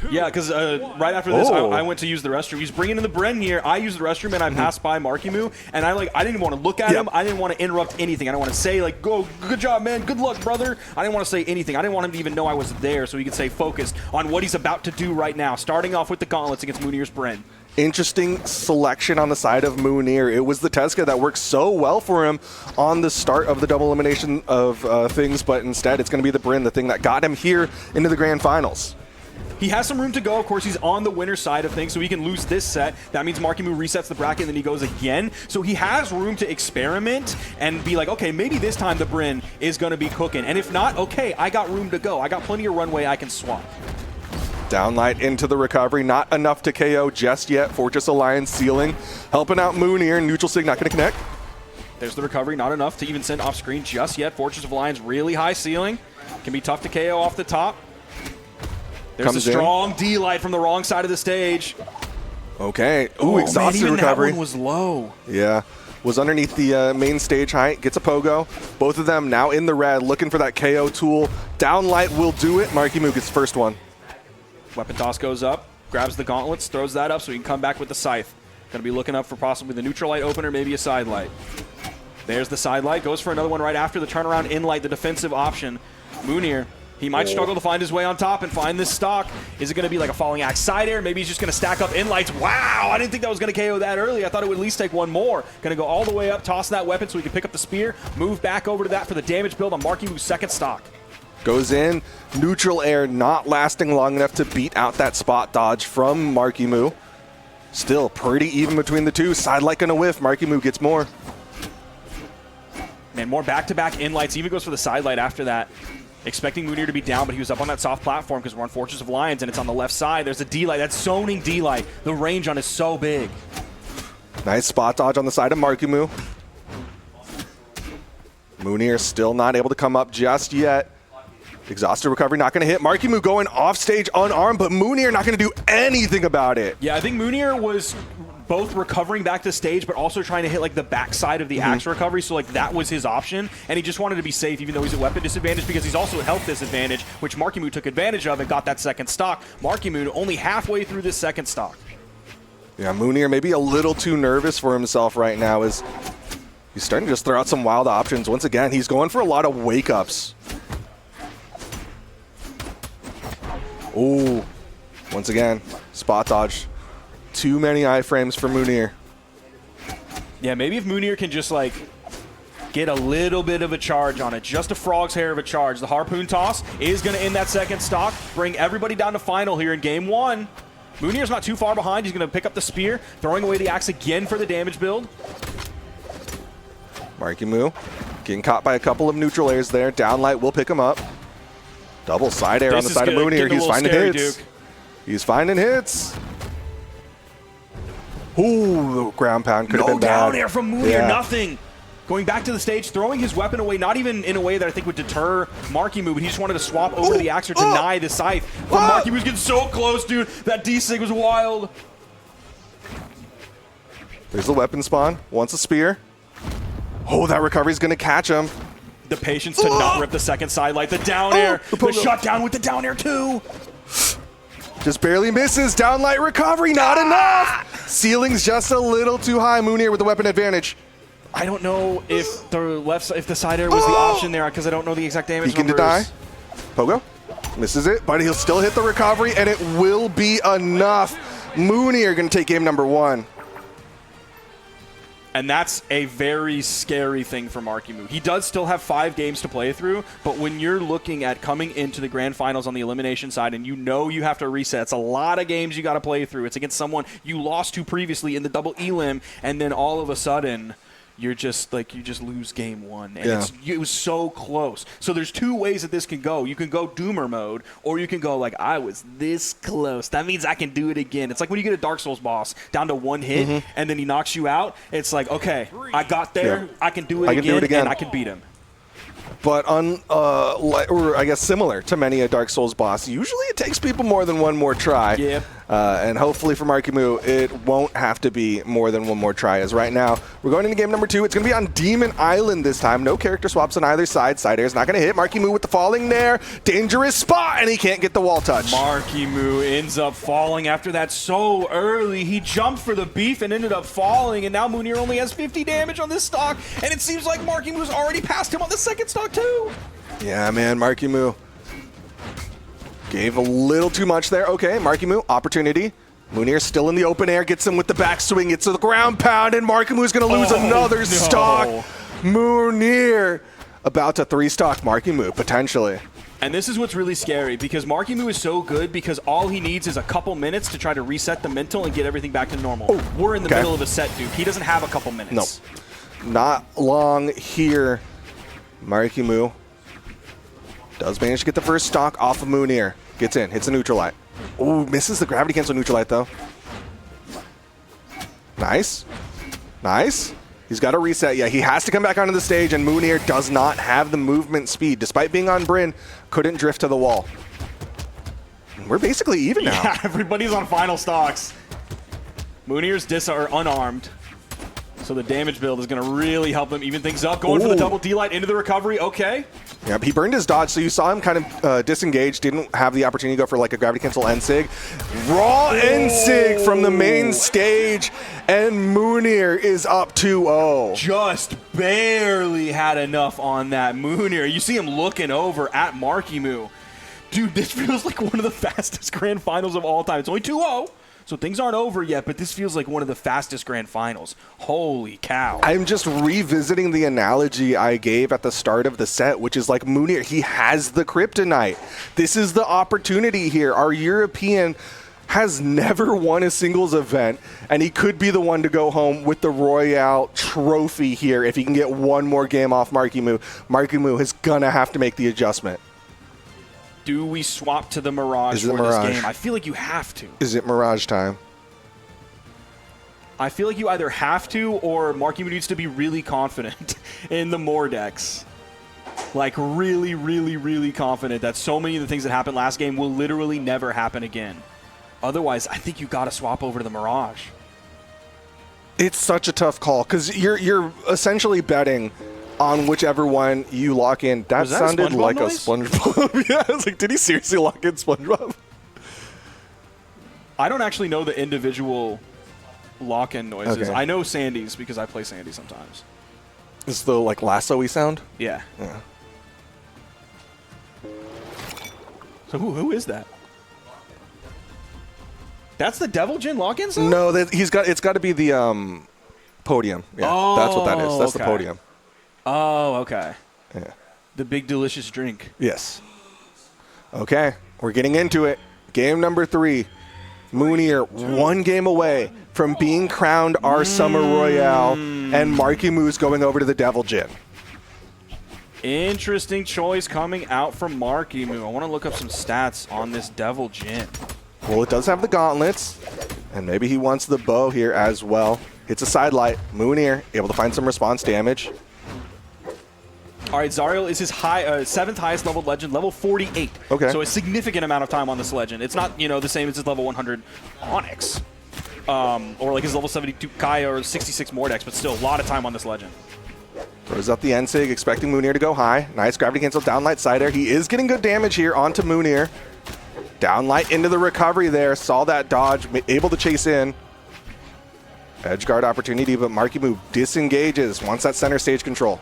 Yeah, because right after this, I went to use the restroom. He's bringing in the Bren here. I used the restroom, and I passed by Markimoo, and I didn't even want to look at him. I didn't want to interrupt anything. I didn't want to say, like, go, good job, man. Good luck, brother. I didn't want to say anything. I didn't want him to even know I was there so he could stay focused on what he's about to do right now, starting off with the gauntlets against Mounir's Bren. Interesting selection on the side of Mounir. It was the Tesca that worked so well for him on the start of the double elimination of things, but instead it's going to be the Bren, the thing that got him here into the grand finals. He has some room to go. Of course, he's on the winner side of things, so he can lose this set. That means Markimoo resets the bracket, and then he goes again. So he has room to experiment and be like, okay, maybe this time the Bren is going to be cooking. And if not, okay, I got room to go. I got plenty of runway I can swap. Downlight into the recovery. Not enough to KO just yet. Fortress Alliance sealing. Helping out Mounir. Neutral Sig not going to connect. There's the recovery. Not enough to even send off screen just yet. Fortress of Alliance really high ceiling. Can be tough to KO off the top. There's a strong D-light from the wrong side of the stage. Okay. Ooh, exhausted man, even recovery. That one was low. Yeah. Was underneath the main stage height. Gets a pogo. Both of them now in the red, looking for that KO tool. Downlight will do it. Markimoo gets first one. Weapon toss goes up. Grabs the gauntlets. Throws that up so he can come back with the scythe. Going to be looking up for possibly the neutral light opener, maybe a side light. There's the side light. Goes for another one right after the turnaround in light, the defensive option. Mounir. He might struggle to find his way on top and find this stock. Is it going to be like a falling axe side air? Maybe he's just going to stack up inlights. Wow, I didn't think that was going to KO that early. I thought it would at least take one more. Going to go all the way up, toss that weapon so he can pick up the spear, move back over to that for the damage build on Markimu's second stock. Goes in. Neutral air not lasting long enough to beat out that spot dodge from Markimoo. Still pretty even between the two. Side light going to whiff. Markimoo gets more. Man, more back-to-back inlights. Even goes for the side light after that. Expecting Mounir to be down, but he was up on that soft platform because we're on Fortress of Lions, and it's on the left side. There's a D-light. That's zoning D-light. The range on is so big. Nice spot dodge on the side of Markimoo. Mounir still not able to come up just yet. Exhausted recovery not going to hit. Markimoo going off stage unarmed, but Mounir not going to do anything about it. Yeah, I think Mounir was both recovering back to stage, but also trying to hit like the backside of the axe recovery. So like that was his option, and he just wanted to be safe, even though he's at weapon disadvantage, because he's also at health disadvantage, which Markimoo took advantage of and got that second stock. Markimoo only halfway through this second stock. Yeah, Mounir maybe a little too nervous for himself right now as he's starting to just throw out some wild options. Once again, he's going for a lot of wake-ups. Ooh, once again, spot dodge. Too many iframes for Mounir. Yeah, maybe if Mounir can just like get a little bit of a charge on it, just a frog's hair of a charge. The harpoon toss is going to end that second stock, bring everybody down to final here in game one. Mounir's not too far behind. He's going to pick up the spear, throwing away the axe again for the damage build. Markimoo getting caught by a couple of neutral airs there. Downlight will pick him up. Double side air on the side of Mounir. He's finding hits. Duke. He's finding hits. Ooh, the ground pound could have been bad. No down air from Mounir, nothing. Going back to the stage, throwing his weapon away, not even in a way that I think would deter Markimoo, but he just wanted to swap over to the axe or deny the scythe. Markimoo's getting so close, dude. That D-Sig was wild. There's the weapon spawn. Wants a spear. Oh, that recovery's going to catch him. The patience to not rip the second side light. The down air. The shutdown with the down air, too. Just barely misses. Downlight recovery, not enough. Ceiling's just a little too high. Mounir with the weapon advantage. I don't know if the side air was the option there, because I don't know the exact damage He can numbers. deny. Pogo misses it, but he'll still hit the recovery, and it will be enough. Mounir going to take game number one. And that's a very scary thing for Markimoo. He does still have 5 games to play through, but when you're looking at coming into the grand finals on the elimination side and you know you have to reset, it's a lot of games you got to play through. It's against someone you lost to previously in the double elim, and then all of a sudden you just lose game one. And it was so close. So there's 2 ways that this can go. You can go doomer mode, or you can go like, I was this close. That means I can do it again. It's like when you get a Dark Souls boss down to 1 hit, and then he knocks you out. It's like, okay, I got there. I can do it again, and I can beat him. But or I guess similar to many a Dark Souls boss, usually it takes people more than one more try. Yep. And hopefully for Markimoo, it won't have to be more than one more try, as right now we're going into game number 2. It's going to be on Demon Island this time. No character swaps on either side. Side air is not going to hit. Markimoo with the falling there. Dangerous spot, and he can't get the wall touch. Markimoo ends up falling after that so early. He jumped for the beef and ended up falling, and now Mounir only has 50 damage on this stock, and it seems like Markimoo's already passed him on the second stock too. Yeah, man, Markimoo gave a little too much there. Okay, Markimoo, opportunity. Mounir still in the open air, gets him with the backswing. It's a ground pound, and Markimoo's going to lose another stock. Mounir about to 3-stock Markimoo, potentially. And this is what's really scary, because Markimoo is so good because all he needs is a couple minutes to try to reset the mental and get everything back to normal. Oh, we're in the middle of a set, dude. He doesn't have a couple minutes. No, not long here. Markimoo does manage to get the first stock off of Mounir. Gets in, hits a neutral light. Oh, misses the gravity cancel neutral light though. Nice. Nice. He's got to reset. Yeah, he has to come back onto the stage, and Mounir does not have the movement speed. Despite being on Bryn, couldn't drift to the wall. And we're basically even now. Yeah, everybody's on final stocks. Mounir's dis are unarmed, so the damage build is going to really help him even things up. Going for the double D-light into the recovery. Okay. Yeah, he burned his dodge, so you saw him kind of disengage, didn't have the opportunity to go for like a gravity cancel N-Sig. Raw N-Sig from the main stage, and Mounir is up 2-0. Just barely had enough on that Mounir. You see him looking over at Markimoo. Dude, this feels like one of the fastest grand finals of all time. It's only 2-0. So things aren't over yet, but this feels like one of the fastest grand finals. Holy cow. I'm just revisiting the analogy I gave at the start of the set, which is like Mounir, he has the kryptonite. This is the opportunity here. Our European has never won a singles event, and he could be the one to go home with the Royale trophy here if he can get one more game off Markimoo. Markimoo is gonna have to make the adjustment. Do we swap to the Mirage for this game? I feel like you have to. Is it Mirage time? I feel like you either have to, or Markimoo needs to be really confident in the Mordex. Like really, really, really confident that so many of the things that happened last game will literally never happen again. Otherwise, I think you got to swap over to the Mirage. It's such a tough call because you're essentially betting on whichever one you lock in. That sounded like a SpongeBob. Yeah, I was like, did he seriously lock in SpongeBob? I don't actually know the individual lock-in noises. Okay. I know Sandy's because I play Sandy sometimes. Is the like lasso-y sound? Yeah. So who is that? That's the Devil Jin lock-in sound? No, it's got to be the podium. Yeah, that's what that is. That's the podium. Oh, okay. Yeah. The big delicious drink. Yes. Okay, we're getting into it. Game number 3. Mounir, 1 game away from being crowned our Summer Royale, and Markimoo's going over to the Devil Jin. Interesting choice coming out from Markimoo. I want to look up some stats on this Devil Jin. Well, it does have the gauntlets, and maybe he wants the bow here as well. Hits a side light. Mounir able to find some response damage. All right, Zariel is his 7th highest leveled legend, level 48. Okay. So a significant amount of time on this legend. It's not, the same as his level 100 Onyx. Or like his level 72 Kaya or 66 Mordex, but still a lot of time on this legend. Throws up the N-Sig, expecting Mounir to go high. Nice gravity cancel downlight side air. He is getting good damage here onto Mounir. Downlight into the recovery there. Saw that dodge, able to chase in. Edge guard opportunity, but Markimoo disengages. Wants that center stage control.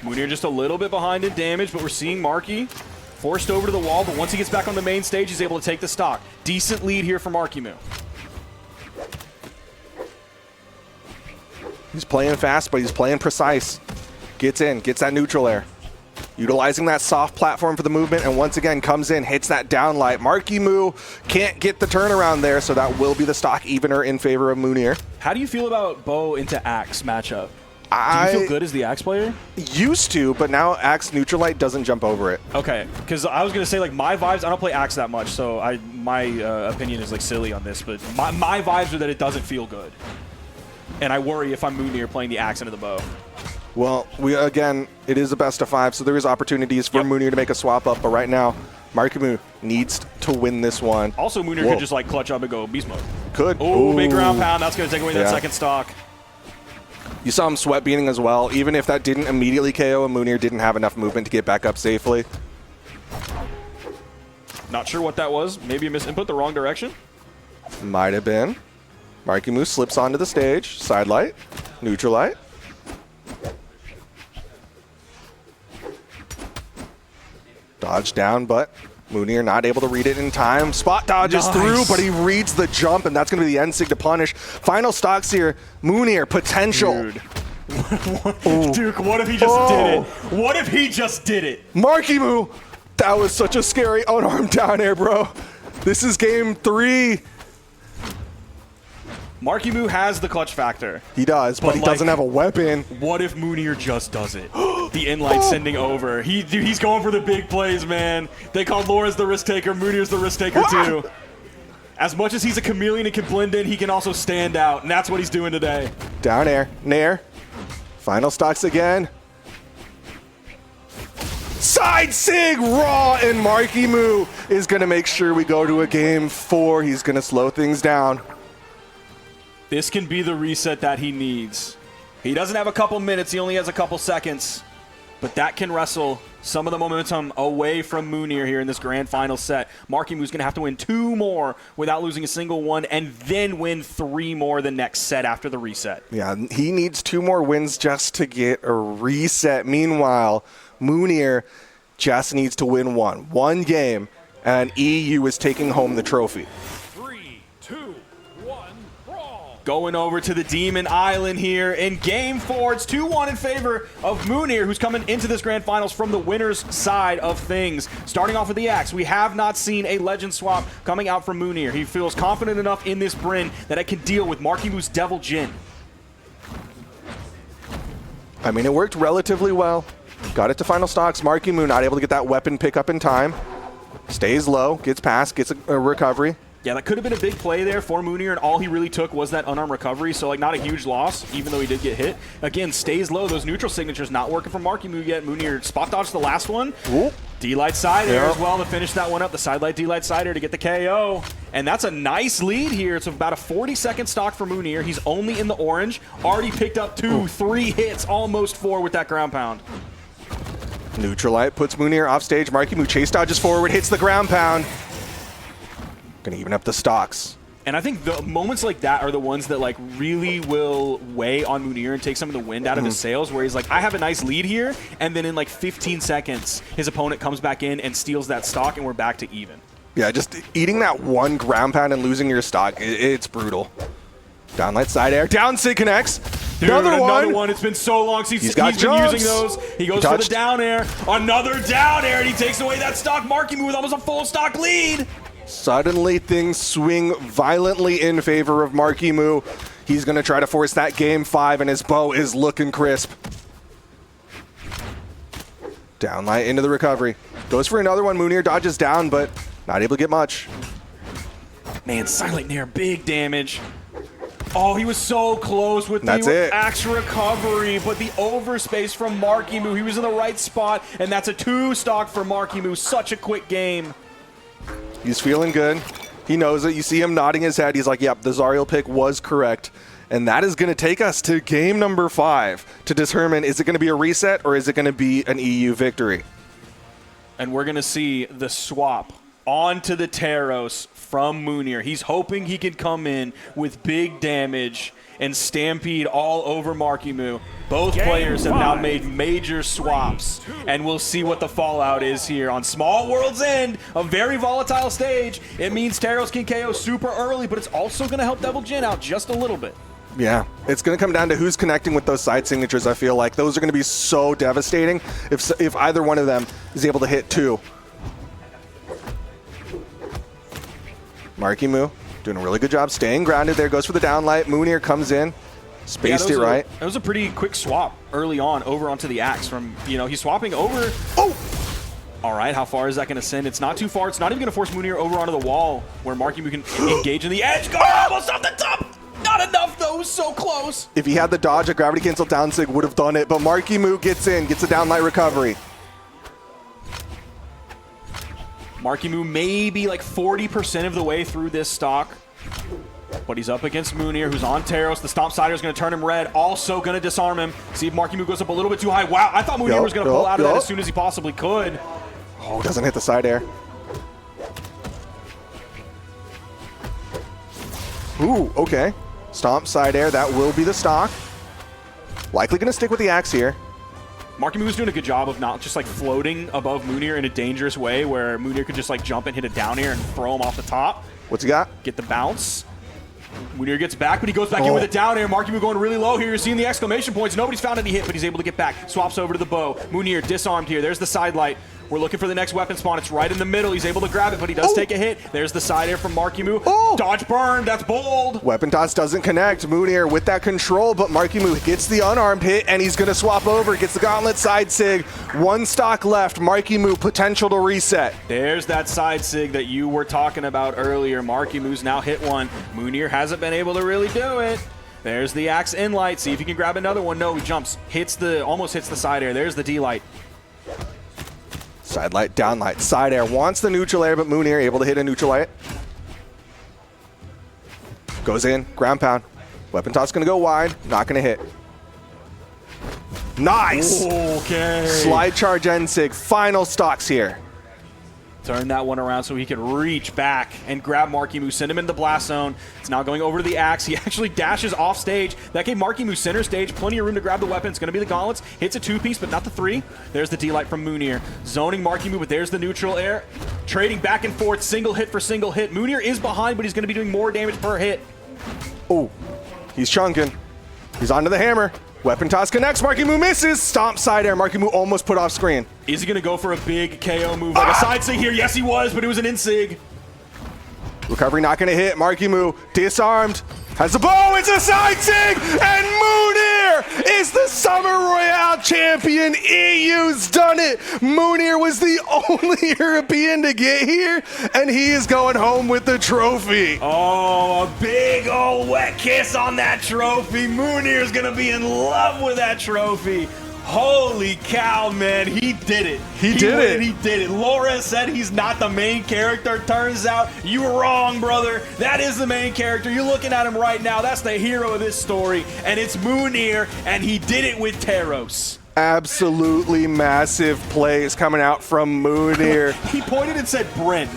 Mounir just a little bit behind in damage, but we're seeing Marky forced over to the wall, but once he gets back on the main stage, he's able to take the stock. Decent lead here for Markimoo. He's playing fast, but he's playing precise. Gets in, gets that neutral air. Utilizing that soft platform for the movement, and once again comes in, hits that downlight. Markimoo can't get the turnaround there, so that will be the stock evener in favor of Mounir. How do you feel about Bo into Axe matchup? Do you feel good as the Axe player? Used to, but now Axe neutral light doesn't jump over it. Okay, because I was going to say, like, my vibes, I don't play Axe that much, so my opinion is, like, silly on this, but my vibes are that it doesn't feel good. And I worry if I'm Mounir playing the Axe into the bow. Well, again, it is a best of 5, so there is opportunities for Mounir to make a swap up, but right now, Markimoo needs to win this one. Also, Mounir could just like clutch up and go beast mode. Could. Oh, big ground pound. That's going to take away that second stock. You saw him sweat beating as well. Even if that didn't immediately KO him, Mounir didn't have enough movement to get back up safely. Not sure what that was. Maybe a misinput the wrong direction. Might have been. Markimoo slips onto the stage. Side light. Neutral light. Dodge down, but Mounir not able to read it in time. Spot dodges through, but he reads the jump, and that's going to be the end sig to punish. Final stocks here. Mounir, potential. Dude. Duke, what if he just did it? What if he just did it? Markimoo, that was such a scary unarmed down air, bro. This is game 3. Markimoo has the clutch factor. He does, but he doesn't have a weapon. What if Mounir just does it? The in-light sending over. He's going for the big plays, man. They call Laura's the risk taker. Mounir's the risk taker, too. As much as he's a chameleon and can blend in, he can also stand out, and that's what he's doing today. Down air, nair. Final stocks again. Side sig raw, and Markimoo is going to make sure we go to a game 4. He's going to slow things down. This can be the reset that he needs. He doesn't have a couple minutes. He only has a couple seconds. But that can wrestle some of the momentum away from Mounir here in this grand final set. Markiemoo's going to have to win 2 more without losing a single one, and then win 3 more the next set after the reset. Yeah, he needs 2 more wins just to get a reset. Meanwhile, Mounir just needs to win one game, and EU is taking home the trophy. Going over to the Demon Island here in Game 4. It's 2-1 in favor of Mounir, who's coming into this grand finals from the winner's side of things. Starting off with the axe, we have not seen a legend swap coming out from Mounir. He feels confident enough in this Bryn that it can deal with Markiemoo's Devil Jin. I mean, it worked relatively well. Got it to final stocks. Markimoo not able to get that weapon pickup in time. Stays low, gets past, gets a recovery. Yeah, that could have been a big play there for Mounir, and all he really took was that unarmed recovery, so like not a huge loss, even though he did get hit. Again, stays low. Those neutral signatures not working for Markimoo yet. Mounir spot dodged the last one. D-Light side air as well to finish that one up. The side light D-Light side air to get the KO. And that's a nice lead here. It's about a 40-second stock for Mounir. He's only in the orange. Already picked up 2, 3 hits, almost 4 with that ground pound. Neutral light puts Mounir off stage. Markimoo chase dodges forward, hits the ground pound. Gonna even up the stocks. And I think the moments like that are the ones that like really will weigh on Mounir and take some of the wind out of his sails, where he's like, I have a nice lead here, and then in like 15 seconds, his opponent comes back in and steals that stock, and we're back to even. Yeah, just eating that one ground pound and losing your stock, it's brutal. Downlight side air, down sig connects. Dude, another one. It's been so long since he's been using those. He goes for the down air. Another down air, and he takes away that stock. Markimoo with almost a full stock lead. Suddenly, things swing violently in favor of Markimoo. He's going to try to force that game 5, and his bow is looking crisp. Downlight into the recovery. Goes for another one. Mounir dodges down, but not able to get much. Man, Silent Nair, big damage. Oh, he was so close with the axe recovery, but the overspace from Markimoo. He was in the right spot, and that's a 2 stock for Markimoo. Such a quick game. He's feeling good. He knows it. You see him nodding his head. He's like, yep, the Zariel pick was correct. And that is going to take us to game number 5 to determine, is it going to be a reset or is it going to be an EU victory? And we're going to see the swap onto the Taros from Mounir. He's hoping he can come in with big damage and stampede all over Markimoo. Both players have now made major swaps, and we'll see what the fallout is here on Small World's End, a very volatile stage. It means Taros can KO super early, but it's also going to help Devil Jin out just a little bit. Yeah, it's going to come down to who's connecting with those side signatures. I feel like those are going to be so devastating if either one of them is able to hit 2. Markimoo doing a really good job staying grounded there. Goes for the downlight. Mounir comes in. Spaced it right. That was a pretty quick swap early on over onto the axe from, he's swapping over. Oh! All right, how far is that going to send? It's not too far. It's not even going to force Mounir over onto the wall where Markimoo can engage in the edge. Go almost off the top! Not enough, though. So close. If he had the dodge, a gravity cancel down sig would have done it, but Markimoo gets in, gets a downlight recovery. Markimoo maybe like 40% of the way through this stock. But he's up against Mounir, who's on Teros. The Stomp Sider is going to turn him red. Also going to disarm him. See if Markimoo goes up a little bit too high. Wow, I thought Mounir was going to pull out of that as soon as he possibly could. Oh, doesn't hit the side air. Ooh, okay. Stomp side air, that will be the stock. Likely going to stick with the axe here. Markiemoo is doing a good job of not just like floating above Mounir in a dangerous way where Mounir could just like jump and hit a down air and throw him off the top. What's he got? Get the bounce. Mounir gets back, but he goes back in with a down air. Markiemoo going really low here. You're seeing the exclamation points. Nobody's found any hit, but he's able to get back. Swaps over to the bow. Mounir disarmed here. There's the side light. We're looking for the next weapon spawn. It's right in the middle. He's able to grab it, but he does take a hit. There's the side air from Markimoo. Dodge burn. That's bold. Weapon toss doesn't connect. Mounir with that control, but Markimoo gets the unarmed hit, and he's going to swap over. Gets the gauntlet side sig. One stock left. Markimoo potential to reset. There's that side sig that you were talking about earlier. Markimoo's now hit one. Mounir hasn't been able to really do it. There's the axe in light. See if he can grab another one. No, he jumps. Almost hits the side air. There's the D light. Side light, down light, side air. Wants the neutral air, but Mounir able to hit a neutral light. Goes in, ground pound. Weapon toss going to go wide, not going to hit. Nice! Okay. Slide charge end sig, final stocks here. Turn that one around so he could reach back and grab Markimoo, send him into the blast zone. It's now going over to the axe. He actually dashes off stage. That gave Markimoo center stage, plenty of room to grab the weapon. It's going to be the gauntlets. Hits a two-piece, but not the three. There's the D-light from Mounir. Zoning Markimoo, but there's the neutral air. Trading back and forth, single hit for single hit. Mounir is behind, but he's going to be doing more damage per hit. Oh, he's chunking. He's onto the hammer. Weapon toss connects. Markimoo misses. Stomp side air. Markimoo almost put off screen. Is he going to go for a big KO move like a side sig here? Yes, he was, but it was an in-sig. Recovery not going to hit. Markimoo disarmed. Has the bow. It's a side sig. And Mounir is the Summer Royale champion. EU's done it. Mounir was the only European to get here, and he is going home with the trophy. Oh, a big old wet kiss on that trophy. Mounir's going to be in love with that trophy. Holy cow, man. He did it. He did it. Laura said he's not the main character. Turns out you were wrong, brother. That is the main character. You're looking at him right now. That's the hero of this story. And it's Mounir, and he did it with Teros. Absolutely massive plays coming out from Mounir. He pointed and said, Brent.